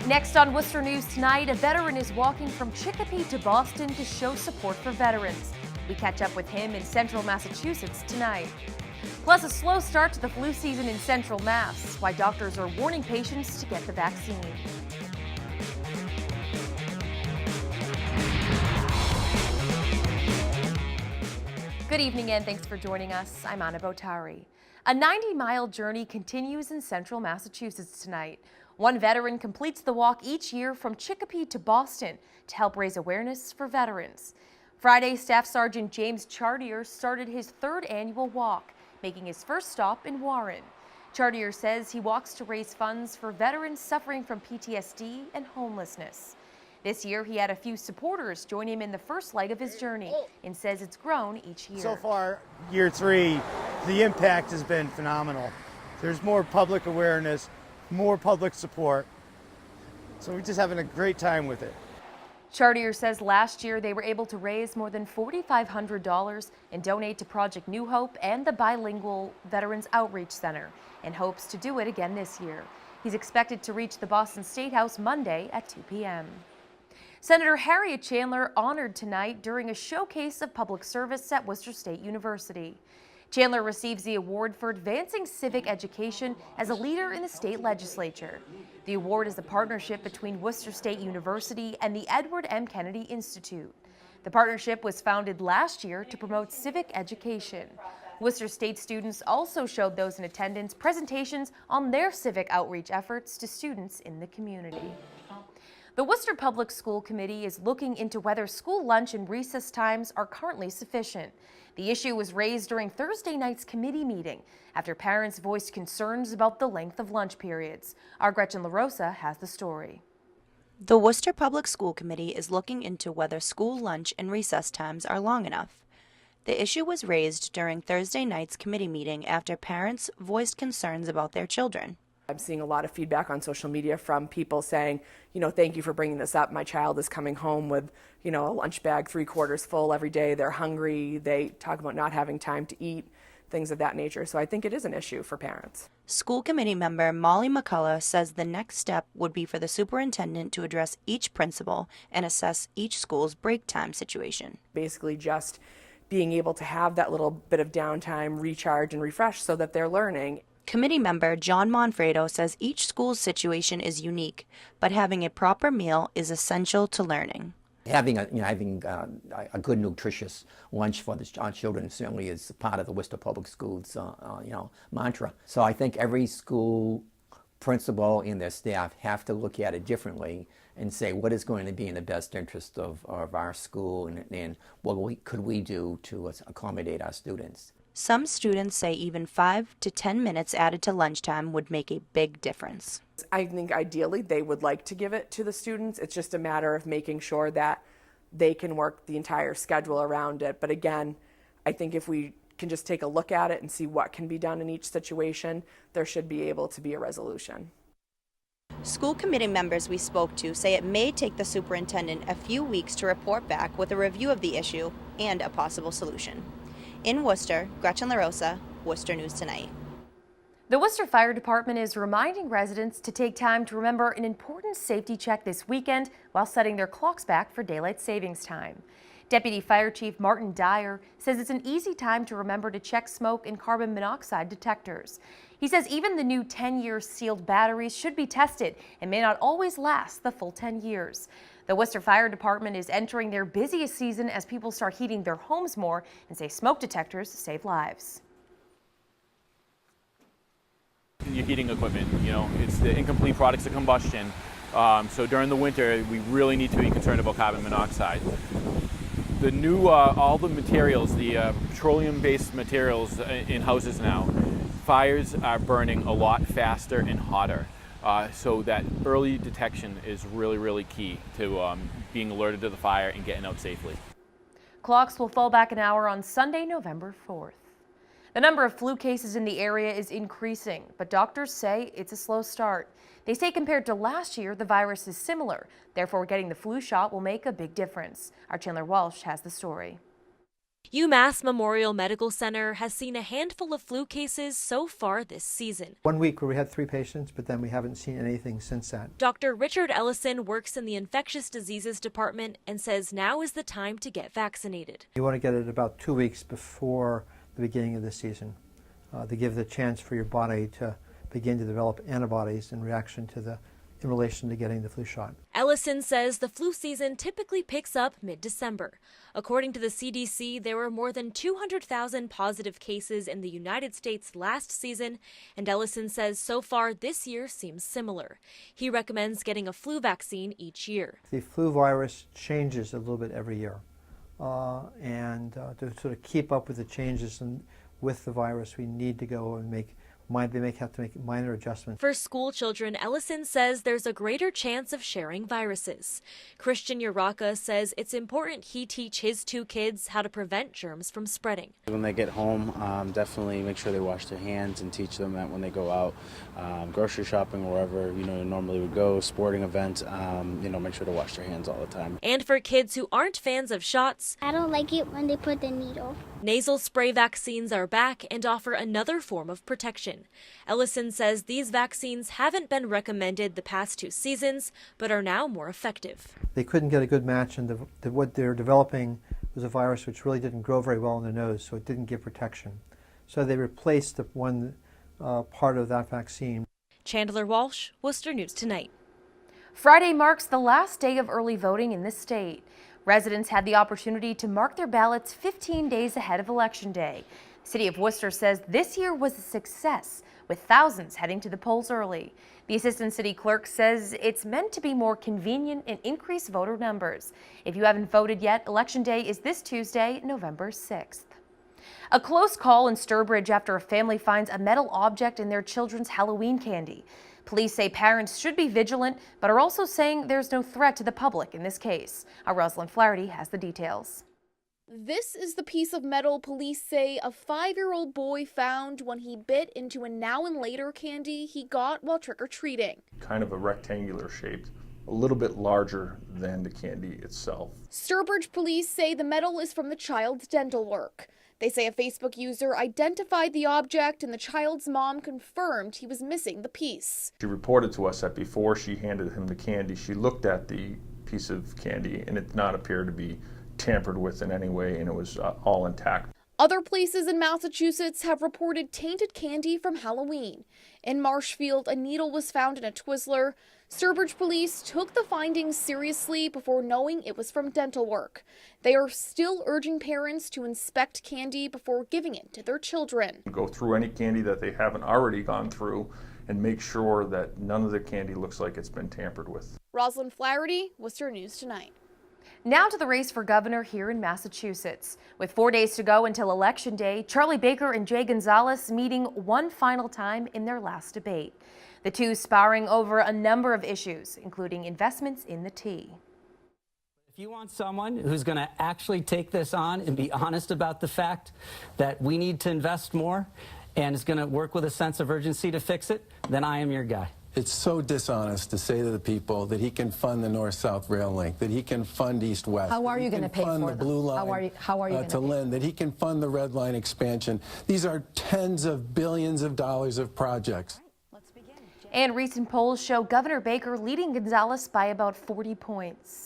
Next on Worcester News tonight, a veteran is walking from Chicopee to Boston to show support for veterans. We catch up with him in central Massachusetts tonight. Plus, a slow start to the flu season in central Mass, why doctors are warning patients to get the vaccine. Good evening and thanks for joining us. I'm Anna Botari. A 90-mile journey continues in central Massachusetts tonight. One veteran completes the walk each year from Chicopee to Boston to help raise awareness for veterans. Friday, Staff Sergeant James Chartier started his third annual walk, making his first stop in Warren. Chartier says he walks to raise funds for veterans suffering from PTSD and homelessness. This year, he had a few supporters join him in the first leg of his journey and says it's grown each year. So far, year 3, the impact has been phenomenal. There's more public awareness, more public support. So we're just having a great time with it. Chartier says last year they were able to raise more than $4,500 and donate to Project New Hope and the Bilingual Veterans Outreach Center, and hopes to do it again this year. He's expected to reach the Boston State House Monday at 2 p.m. Senator Harriette Chandler honored tonight during a showcase of public service at Worcester State University. Chandler receives the award for advancing civic education as a leader in the state legislature. The award is a partnership between Worcester State University and the Edward M. Kennedy Institute. The partnership was founded last year to promote civic education. Worcester State students also showed those in attendance presentations on their civic outreach efforts to students in the community. The Worcester Public School Committee is looking into whether school lunch and recess times are currently sufficient. The issue was raised during Thursday night's committee meeting after parents voiced concerns about the length of lunch periods. Our Gretchen LaRosa has the story. The Worcester Public School Committee is looking into whether school lunch and recess times are long enough. The issue was raised during Thursday night's committee meeting after parents voiced concerns about their children. I'm seeing a lot of feedback on social media from people saying, thank you for bringing this up. My child is coming home with, a lunch bag 3/4 full every day. They're hungry. They talk about not having time to eat, things of that nature. So I think it is an issue for parents. School committee member Molly McCullough says the next step would be for the superintendent to address each principal and assess each school's break time situation. Basically just being able to have that little bit of downtime, recharge and refresh so that they're learning. Committee member John Monfredo says each school's situation is unique, but having a proper meal is essential to learning. Having a good nutritious lunch for the children certainly is part of the Worcester Public Schools mantra. So I think every school principal and their staff have to look at it differently and say what is going to be in the best interest of our school and what could we do to accommodate our students. Some students say even 5 to 10 minutes added to lunchtime would make a big difference. I think ideally they would like to give it to the students. It's just a matter of making sure that they can work the entire schedule around it. But again, I think if we can just take a look at it and see what can be done in each situation, there should be able to be a resolution. School committee members we spoke to say it may take the superintendent a few weeks to report back with a review of the issue and a possible solution. In Worcester, Gretchen LaRosa, Worcester News Tonight. The Worcester Fire Department is reminding residents to take time to remember an important safety check this weekend while setting their clocks back for daylight savings time. Deputy Fire Chief Martin Dyer says it's an easy time to remember to check smoke and carbon monoxide detectors. He says even the new 10-year sealed batteries should be tested and may not always last the full 10 years. The Worcester Fire Department is entering their busiest season as people start heating their homes more and say smoke detectors save lives. Your heating equipment, it's the incomplete products of combustion. So during the winter, we really need to be concerned about carbon monoxide. The new, all the materials, the petroleum-based materials in houses now, fires are burning a lot faster and hotter. So that early detection is really, really key to being alerted to the fire and getting out safely. Clocks will fall back an hour on Sunday, November 4th. The number of flu cases in the area is increasing, but doctors say it's a slow start. They say compared to last year, the virus is similar. Therefore, getting the flu shot will make a big difference. Our Chandler Walsh has the story. UMass Memorial Medical Center has seen a handful of flu cases so far this season. 1 week where we had 3 patients, but then we haven't seen anything since that. Dr. Richard Ellison works in the infectious diseases department and says now is the time to get vaccinated. You want to get it about 2 weeks before the beginning of the season to give the chance for your body to begin to develop antibodies in reaction to in relation to getting the flu shot. Ellison says the flu season typically picks up mid-December. According to the CDC, there were more than 200,000 positive cases in the United States last season, and Ellison says so far this year seems similar. He recommends getting a flu vaccine each year. The flu virus changes a little bit every year, and to sort of keep up with the changes with the virus, we need to go and they may have to make minor adjustments. For school children, Ellison says there's a greater chance of sharing viruses. Christian Uraka says it's important he teach his 2 kids how to prevent germs from spreading. When they get home, definitely make sure they wash their hands and teach them that when they go out, grocery shopping, wherever normally would go, sporting events, make sure to wash their hands all the time. And for kids who aren't fans of shots, I don't like it when they put the needle. Nasal spray vaccines are back and offer another form of protection. Ellison says these vaccines haven't been recommended the past 2 seasons, but are now more effective. They couldn't get a good match, and what they're developing was a virus which really didn't grow very well in the nose, so it didn't give protection. So they replaced the one part of that vaccine. Chandler Walsh, Worcester News Tonight. Friday marks the last day of early voting in this state. Residents had the opportunity to mark their ballots 15 days ahead of Election Day. The City of Worcester says this year was a success, with thousands heading to the polls early. The Assistant City Clerk says it's meant to be more convenient and increase voter numbers. If you haven't voted yet, Election Day is this Tuesday, November 6th. A close call in Sturbridge after a family finds a metal object in their children's Halloween candy. Police say parents should be vigilant, but are also saying there's no threat to the public in this case. Our Rosalind Flaherty has the details. This is the piece of metal police say a 5-year-old boy found when he bit into a Now and Later candy he got while trick-or-treating. Kind of a rectangular shape, a little bit larger than the candy itself. Sturbridge police say the metal is from the child's dental work. They say a Facebook user identified the object and the child's mom confirmed he was missing the piece. She reported to us that before she handed him the candy, she looked at the piece of candy and it did not appear to be tampered with in any way, and it was all intact. Other places in Massachusetts have reported tainted candy from Halloween. In Marshfield, a needle was found in a Twizzler. Sturbridge police took the findings seriously before knowing it was from dental work. They are still urging parents to inspect candy before giving it to their children. Go through any candy that they haven't already gone through and make sure that none of the candy looks like it's been tampered with. Rosalind Flaherty, Worcester News Tonight. Now to the race for governor here in Massachusetts. With 4 days to go until Election Day, Charlie Baker and Gonzalez meeting one final time in their last debate. The two sparring over a number of issues, including investments in the T. If you want someone who's going to actually take this on and be honest about the fact that we need to invest more and is going to work with a sense of urgency to fix it, then I am your guy. It's so dishonest to say to the people that he can fund the north-south rail link, that he can fund east-west. How are you going to pay for them? The blue line how are you to Lynn, that he can fund the red line expansion. These are tens of billions of dollars of projects. And recent polls show Governor Baker leading Gonzalez by about 40 points.